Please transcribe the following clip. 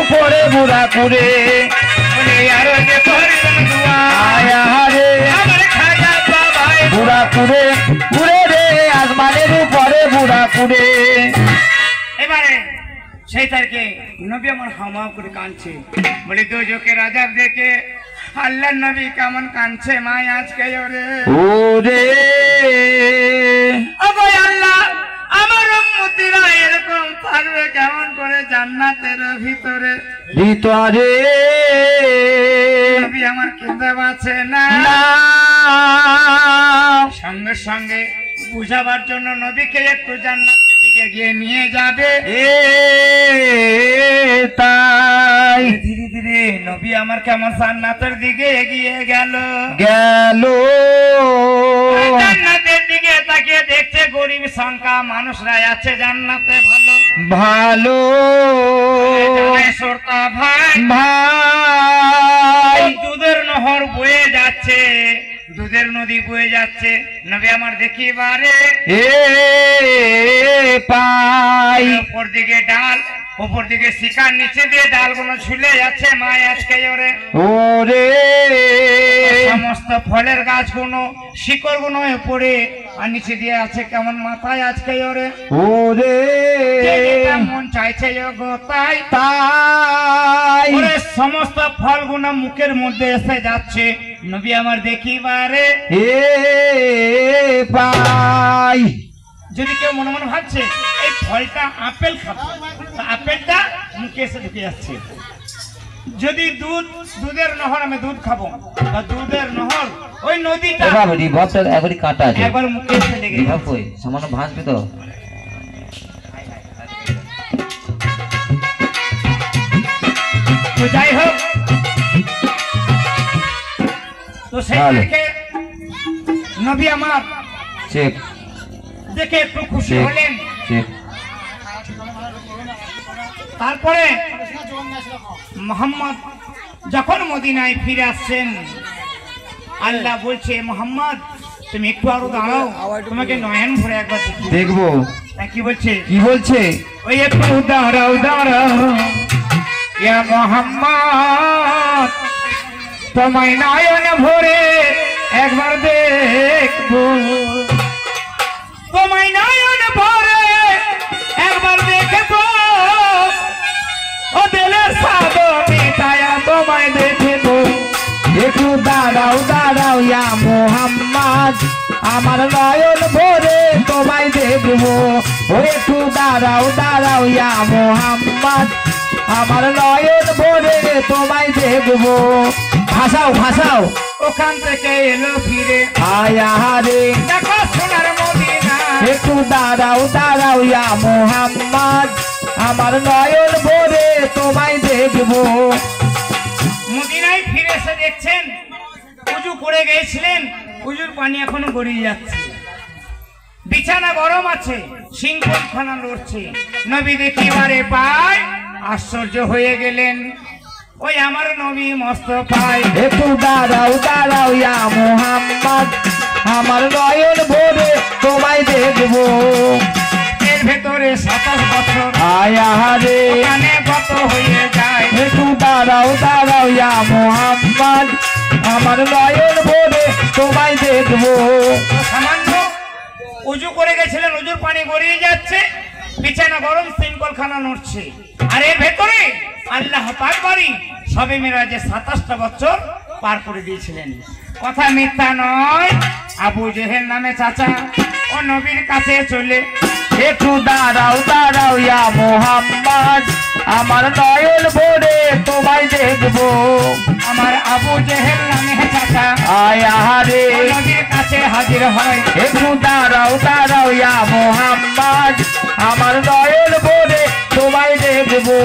উপরে বুড়া করে বুড়া করে উড়ে রে আসমানের উপরে বুড়া করে। এবারে সেই তারকে নবী আমার হামা করে কাঁদছে, বলে দোজকে রাজার দেখে আল্লাহর নবী কেমন কাঁদছে মা আজকে ওরে ওরে ওগো আল্লাহ আমার উম্মতিরা এরকম পারবে কেমন করে জান্নাতের ভিতরে ভিতরে নবী আমার কেঁদে বাঁচে না। সঙ্গে সঙ্গে বুঝাবার জন্য নবীকে একটু জান্নাতের দিকে গিয়ে নিয়ে যাবে। তাই ধীরে ধীরে নবী আমার কেমন জান্নাতের দিকে এগিয়ে গেল। জান্নাতের দিকে তাকিয়ে দেখছে গরিব সংখ্যা মানুষরা আছে জান্নাতে ভালো ভালো ভাই দুধের নহর বয়ে যাচ্ছে, দুধের নদী বয়ে যাচ্ছে। নবী আমার দেখি বারে পাই উপর দিকে ডাল, উপর দিকে শিকার, নিচে দিয়ে ডালগুলো ঝুলে যাচ্ছে মা আজকে ওরে ওরে সমস্ত ফলের গাছগুলো শিকড় গুলো পড়ে আর নিচে দিয়ে আছে কেমন মাথায় আজকে ওরে ওরে মন চাইছে গো তাই তাই সমস্ত ফলগুলো মুখের মধ্যে এসে যাচ্ছে। নবী আমার দেখিবারে পাই যদি কেউ মনে মনে ভাবছে এই ফলটা আপেল খাবো, আপেলটা মুখে এসে ঢুকে যাচ্ছে। যদি দুধের নহর আমি দুধ খাবো বা দুধের নহর ওই নদীটা একবারই কাটা আছে, একবার মুখে এসে লেগে সামান্য ভাসবে তো। যাই হোক, তো সেই দেখে নবী আমার দেখে একটু খুশি হলেন। তারপরে মোহাম্মদ যখন মদিনায় ফিরে আসছেন আল্লাহ বলছে মোহাম্মদ তুমি একটু আরো দাঁড়াও, তোমাকে নয়ন ভরে একবার দেখবো। কি বলছে কি বলছে? ওই একটু দাঁড়াও দাঁড়াও ইয়া মোহাম্মদ তোমায় নয়ন ভরে একবার দেখবো, তোমায় নয়ন ভরে একবার দেখবো, ও দিলের সাদ মিটায়া তোমায় দেখবো। একটু দাঁড়াও দাঁড়াও ইয়া মোহাম্মদ আমার নয়ন ভরে তোমায় দেখবো। ও একটু দাঁড়াও দাঁড়াও ইয়া মোহাম্মদ আমার নয়ন ভরে তোমায় দেখবো। ভাসাও ভাসাও ওখান থেকে এলো ফিরে আয়া রে দেখো সোনার মদিনা। একটু দাঁড়াও দাঁড়াও ইয়া মোহাম্মদ আমার নয়ন ভরে তোমায় দেখবো। মদিনায় ফিরে এসে দেখছেন উজু করে গিয়েছিলেন, উজুর পানি এখনো গড়িয়ে যাচ্ছে, বিছানা গরম আছে, সিংহখানা লড়ছে। নবী দেখিবারে পায় আশ্চর্য হয়ে গেলেন, ওই আমার নবী মস্ত পায়। একটু দাঁড়াও দাঁড়াও ইয়া মোহাম্মদ আমার নয়ন ভরে তোমায় দেখবো। এর ভেতরে 27 বছর আয়া রে কত হয়ে যায়। একটু দাঁড়াও দাঁড়াও ইয়া মোহাম্মদ আমার নয়ন ভরে তোমায় দেখবো। সামান্য উজু করে গেছিলেন, উজুর পানি গড়িয়ে যাচ্ছে, বিছানা গরম, সিংকলখানা নড়ছে, আর এর ভেতরে আল্লাহ পাক বাড়ি সবে মেরাজে 27টা বছর পার করে দিয়েছিলেন। কথা মিথ্যা নয়, আবু জেহেল নামে চাচা ও নবীর কাছে চলে একটু দাঁড়াও দাঁড়াও ইয়া মোহাম্মদ আমার নয়ন ভরে তোমায় দেখবো। আমার আবু জেহেল নামে চাচা আয়া রে নবীর কাছে হাজির হয়। একটু দাঁড়াও দাঁড়াও ইয়া মোহাম্মদ আমার নয়ন ভরে তোমায় দেখবো।